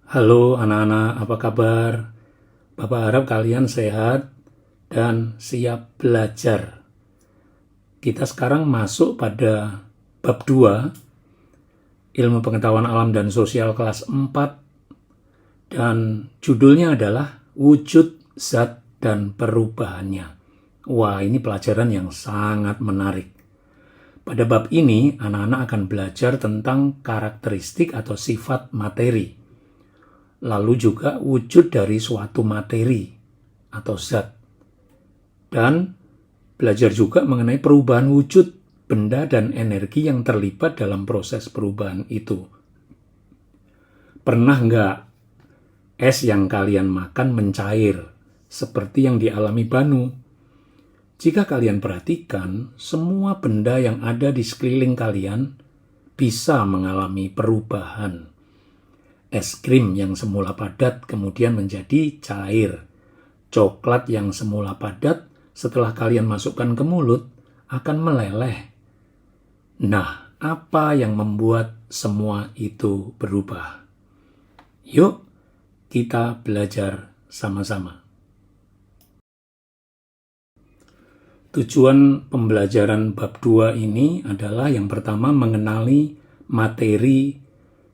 Halo anak-anak, apa kabar? Bapak harap kalian sehat dan siap belajar. Kita sekarang masuk pada bab 2, Ilmu Pengetahuan Alam dan Sosial kelas 4, dan judulnya adalah Wujud, Zat, dan Perubahannya. Wah, ini pelajaran yang sangat menarik. Pada bab ini, anak-anak akan belajar tentang karakteristik atau sifat materi, lalu juga wujud dari suatu materi atau zat, dan belajar juga mengenai perubahan wujud benda dan energi yang terlibat dalam proses perubahan itu. Pernah nggak es yang kalian makan mencair seperti yang dialami Banu? Jika kalian perhatikan, semua benda yang ada di sekeliling kalian bisa mengalami perubahan. Es krim yang semula padat kemudian menjadi cair. Coklat yang semula padat setelah kalian masukkan ke mulut akan meleleh. Nah, apa yang membuat semua itu berubah? Yuk, kita belajar sama-sama. Tujuan pembelajaran bab 2 ini adalah yang pertama mengenali materi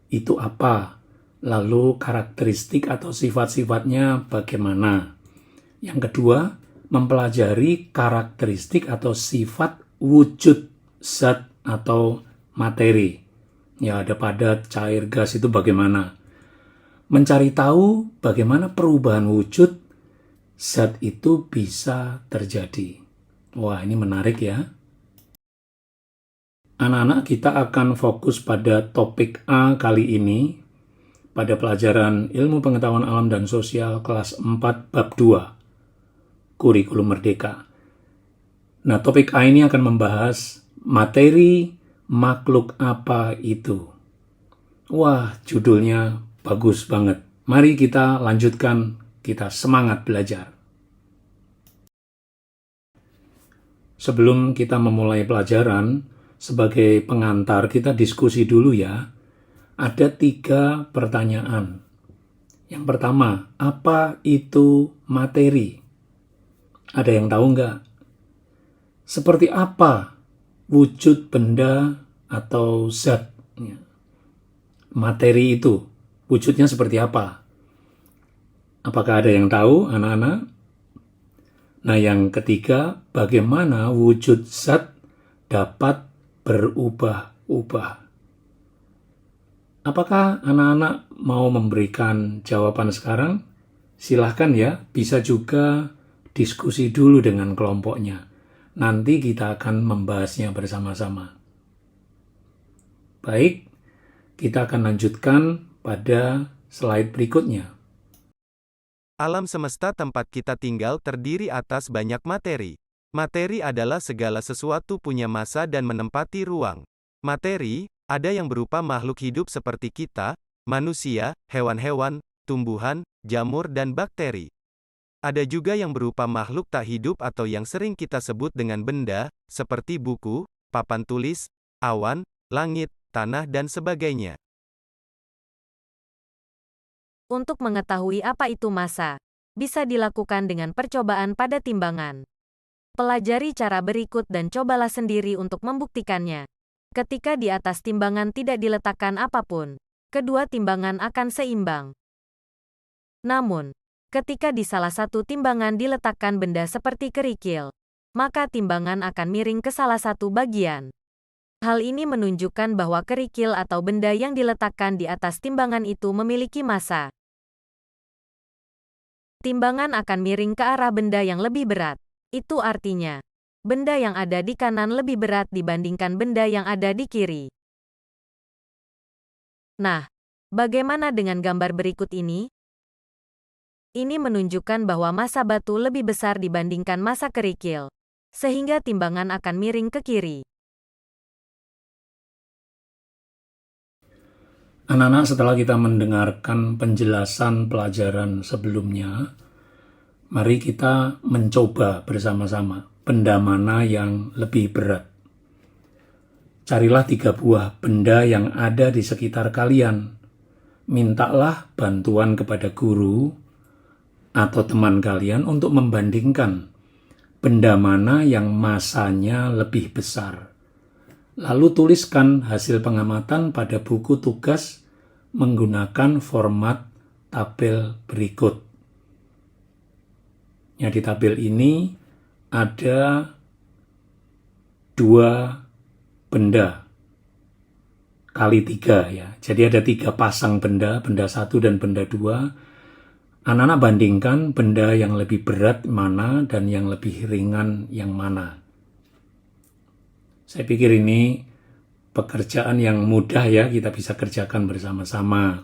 itu apa, lalu karakteristik atau sifat-sifatnya bagaimana. Yang kedua, mempelajari karakteristik atau sifat wujud zat atau materi. Ya, ada padat, cair, gas itu bagaimana. Mencari tahu bagaimana perubahan wujud zat itu bisa terjadi. Wah, ini menarik ya. Anak-anak, kita akan fokus pada topik A kali ini pada pelajaran Ilmu Pengetahuan Alam dan Sosial kelas 4 bab 2, Kurikulum Merdeka. Nah, topik A ini akan membahas materi makhluk apa itu. Wah, judulnya bagus banget. Mari kita lanjutkan, kita semangat belajar. Sebelum kita memulai pelajaran, sebagai pengantar kita diskusi dulu ya. Ada 3 pertanyaan. Yang pertama, apa itu materi? Ada yang tahu nggak? Seperti apa wujud benda atau zat? Materi itu, wujudnya seperti apa? Apakah ada yang tahu, anak-anak? Nah, yang ketiga, bagaimana wujud zat dapat berubah-ubah? Apakah anak-anak mau memberikan jawaban sekarang? Silahkan ya, bisa juga diskusi dulu dengan kelompoknya. Nanti kita akan membahasnya bersama-sama. Baik, kita akan lanjutkan pada slide berikutnya. Alam semesta tempat kita tinggal terdiri atas banyak materi. Materi adalah segala sesuatu punya massa dan menempati ruang. Materi, ada yang berupa makhluk hidup seperti kita, manusia, hewan-hewan, tumbuhan, jamur dan bakteri. Ada juga yang berupa makhluk tak hidup atau yang sering kita sebut dengan benda, seperti buku, papan tulis, awan, langit, tanah dan sebagainya. Untuk mengetahui apa itu massa, bisa dilakukan dengan percobaan pada timbangan. Pelajari cara berikut dan cobalah sendiri untuk membuktikannya. Ketika di atas timbangan tidak diletakkan apapun, kedua timbangan akan seimbang. Namun, ketika di salah satu timbangan diletakkan benda seperti kerikil, maka timbangan akan miring ke salah satu bagian. Hal ini menunjukkan bahwa kerikil atau benda yang diletakkan di atas timbangan itu memiliki massa. Timbangan akan miring ke arah benda yang lebih berat. Itu artinya, benda yang ada di kanan lebih berat dibandingkan benda yang ada di kiri. Nah, bagaimana dengan gambar berikut ini? Ini menunjukkan bahwa massa batu lebih besar dibandingkan massa kerikil, sehingga timbangan akan miring ke kiri. Anak-anak, setelah kita mendengarkan penjelasan pelajaran sebelumnya, mari kita mencoba bersama-sama benda mana yang lebih berat. Carilah 3 buah benda yang ada di sekitar kalian. mintalah bantuan kepada guru atau teman kalian untuk membandingkan benda mana yang masanya lebih besar. Lalu tuliskan hasil pengamatan pada buku tugas menggunakan format tabel berikut. Ya, di tabel ini ada 2 benda kali 3 ya. Jadi ada 3 pasang benda 1 dan benda 2. Anak-anak bandingkan benda yang lebih berat mana dan yang lebih ringan yang mana. Saya pikir ini pekerjaan yang mudah ya, kita bisa kerjakan bersama-sama.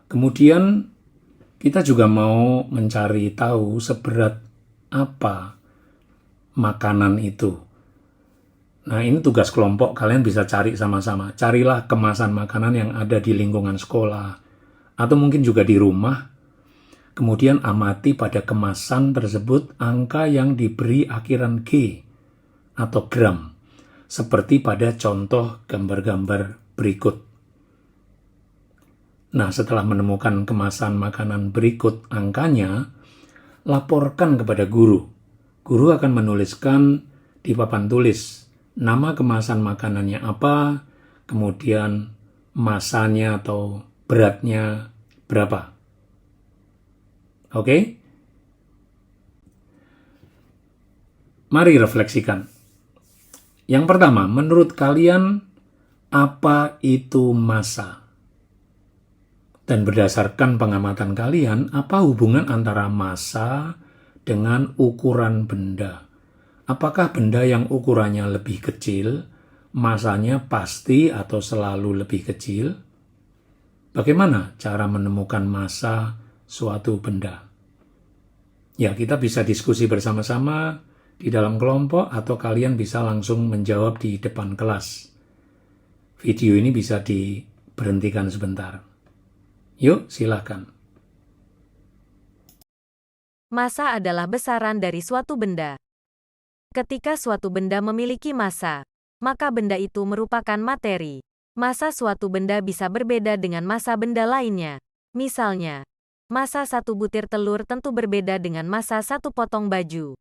Kemudian kita juga mau mencari tahu seberat apa makanan itu. Nah, ini tugas kelompok, kalian bisa cari sama-sama. Carilah kemasan makanan yang ada di lingkungan sekolah, atau mungkin juga di rumah. Kemudian amati pada kemasan tersebut angka yang diberi akhiran G atau gram, seperti pada contoh gambar-gambar berikut. Nah, setelah menemukan kemasan makanan berikut angkanya, laporkan kepada guru. Guru akan menuliskan di papan tulis nama kemasan makanannya apa, kemudian masanya atau beratnya berapa. Oke? Mari refleksikan. Yang pertama, menurut kalian apa itu massa? Dan berdasarkan pengamatan kalian, apa hubungan antara massa dengan ukuran benda? Apakah benda yang ukurannya lebih kecil, massanya pasti atau selalu lebih kecil? Bagaimana cara menemukan massa suatu benda? Ya, kita bisa diskusi bersama-sama di dalam kelompok atau kalian bisa langsung menjawab di depan kelas. Video ini bisa diberhentikan sebentar. Yuk, silakan. Massa adalah besaran dari suatu benda. Ketika suatu benda memiliki massa, maka benda itu merupakan materi. Massa suatu benda bisa berbeda dengan massa benda lainnya. Misalnya, massa 1 butir telur tentu berbeda dengan massa 1 potong baju.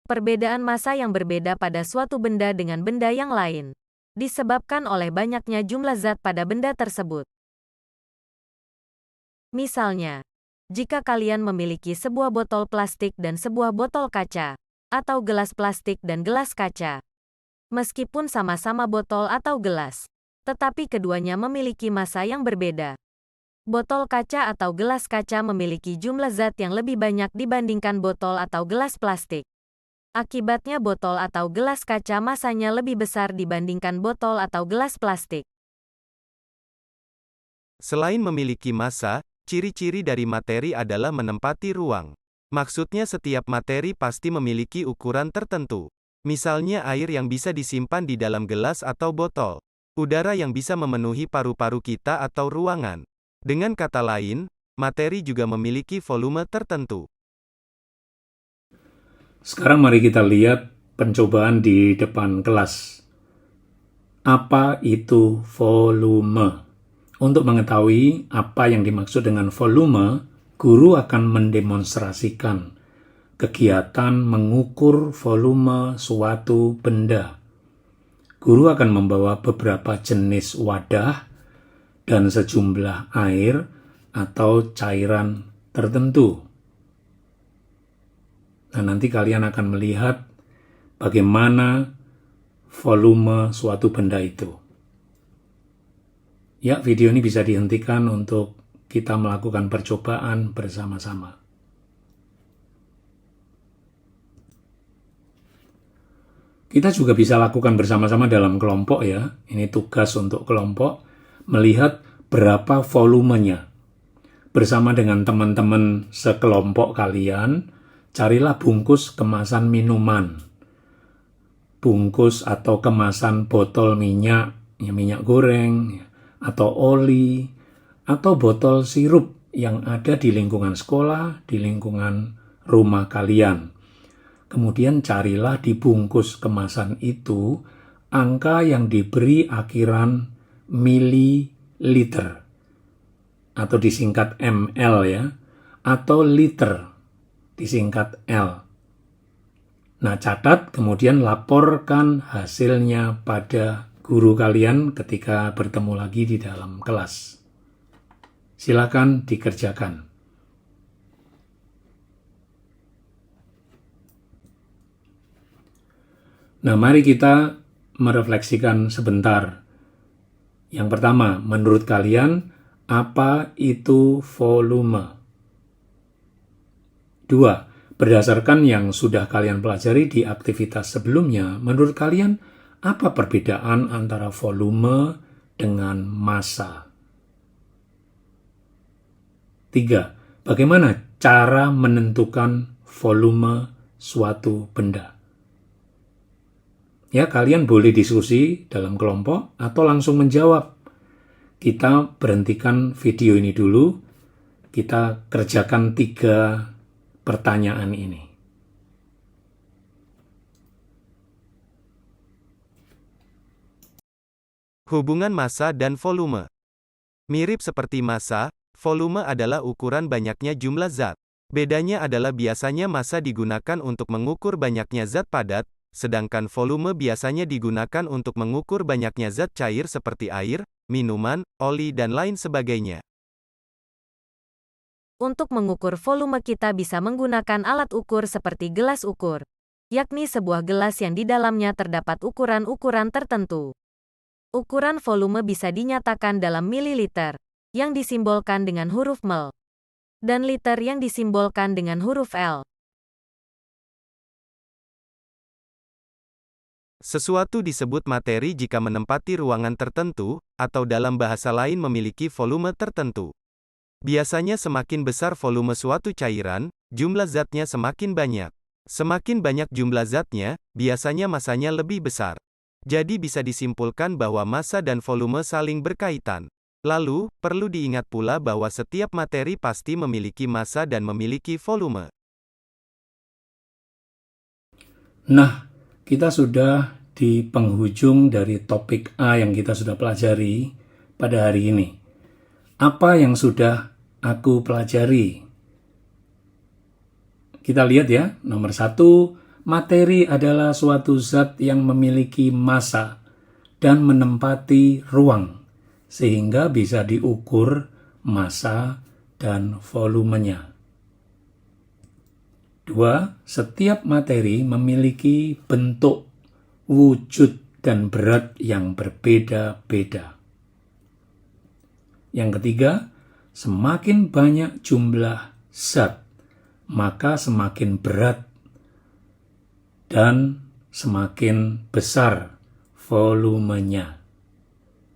Perbedaan massa yang berbeda pada suatu benda dengan benda yang lain disebabkan oleh banyaknya jumlah zat pada benda tersebut. Misalnya, jika kalian memiliki sebuah botol plastik dan sebuah botol kaca, atau gelas plastik dan gelas kaca, meskipun sama-sama botol atau gelas, tetapi keduanya memiliki massa yang berbeda. Botol kaca atau gelas kaca memiliki jumlah zat yang lebih banyak dibandingkan botol atau gelas plastik. Akibatnya botol atau gelas kaca massanya lebih besar dibandingkan botol atau gelas plastik. Selain memiliki massa, ciri-ciri dari materi adalah menempati ruang. Maksudnya setiap materi pasti memiliki ukuran tertentu. Misalnya air yang bisa disimpan di dalam gelas atau botol. Udara yang bisa memenuhi paru-paru kita atau ruangan. Dengan kata lain, materi juga memiliki volume tertentu. Sekarang mari kita lihat pencobaan di depan kelas. Apa itu volume? Untuk mengetahui apa yang dimaksud dengan volume, guru akan mendemonstrasikan kegiatan mengukur volume suatu benda. Guru akan membawa beberapa jenis wadah dan sejumlah air atau cairan tertentu. Nah, nanti kalian akan melihat bagaimana volume suatu benda itu. Ya, video ini bisa dihentikan untuk kita melakukan percobaan bersama-sama. Kita juga bisa lakukan bersama-sama dalam kelompok ya. Ini tugas untuk kelompok, melihat berapa volumenya. Bersama dengan teman-teman sekelompok kalian, carilah bungkus kemasan minuman. Bungkus atau kemasan botol minyak, ya minyak goreng, atau oli, atau botol sirup yang ada di lingkungan sekolah, di lingkungan rumah kalian. Kemudian carilah di bungkus kemasan itu angka yang diberi akhiran mililiter. atau disingkat ml ya, atau liter disingkat L. Nah, catat kemudian laporkan hasilnya pada guru kalian ketika bertemu lagi di dalam kelas. Silakan dikerjakan. Nah, mari kita merefleksikan sebentar. Yang pertama, menurut kalian, apa itu volume? 2. Berdasarkan yang sudah kalian pelajari di aktivitas sebelumnya, menurut kalian, apa perbedaan antara volume dengan massa? 3. Bagaimana cara menentukan volume suatu benda? Ya, kalian boleh diskusi dalam kelompok atau langsung menjawab. Kita berhentikan video ini dulu. Kita kerjakan 3 pertanyaan ini. Hubungan massa dan volume. Mirip seperti massa, volume adalah ukuran banyaknya jumlah zat. Bedanya adalah biasanya massa digunakan untuk mengukur banyaknya zat padat, sedangkan volume biasanya digunakan untuk mengukur banyaknya zat cair seperti air, minuman, oli dan lain sebagainya. Untuk mengukur volume kita bisa menggunakan alat ukur seperti gelas ukur, yakni sebuah gelas yang di dalamnya terdapat ukuran-ukuran tertentu. Ukuran volume bisa dinyatakan dalam mililiter, yang disimbolkan dengan huruf ml, dan liter yang disimbolkan dengan huruf L. Sesuatu disebut materi jika menempati ruangan tertentu, atau dalam bahasa lain memiliki volume tertentu. Biasanya semakin besar volume suatu cairan, jumlah zatnya semakin banyak. Semakin banyak jumlah zatnya, biasanya massanya lebih besar. Jadi bisa disimpulkan bahwa massa dan volume saling berkaitan. Lalu, perlu diingat pula bahwa setiap materi pasti memiliki massa dan memiliki volume. Nah, kita sudah di penghujung dari topik A yang kita sudah pelajari pada hari ini. Apa yang sudah aku pelajari? Kita lihat ya, nomor 1, materi adalah suatu zat yang memiliki massa dan menempati ruang, sehingga bisa diukur massa dan volumenya. 2. Setiap materi memiliki bentuk, wujud, dan berat yang berbeda-beda. Yang ketiga, semakin banyak jumlah zat, maka semakin berat dan semakin besar volumenya.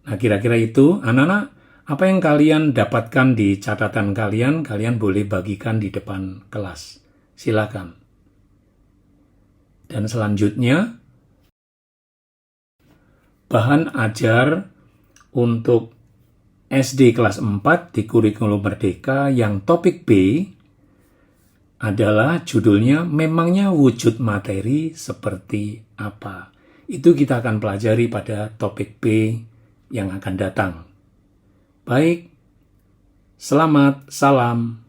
Nah, kira-kira itu, anak-anak, apa yang kalian dapatkan di catatan kalian, kalian boleh bagikan di depan kelas. Silakan. Dan selanjutnya, bahan ajar untuk SD kelas 4 di kurikulum Merdeka yang topik B adalah judulnya memangnya wujud materi seperti apa. Itu kita akan pelajari pada topik B yang akan datang. Baik, selamat, salam.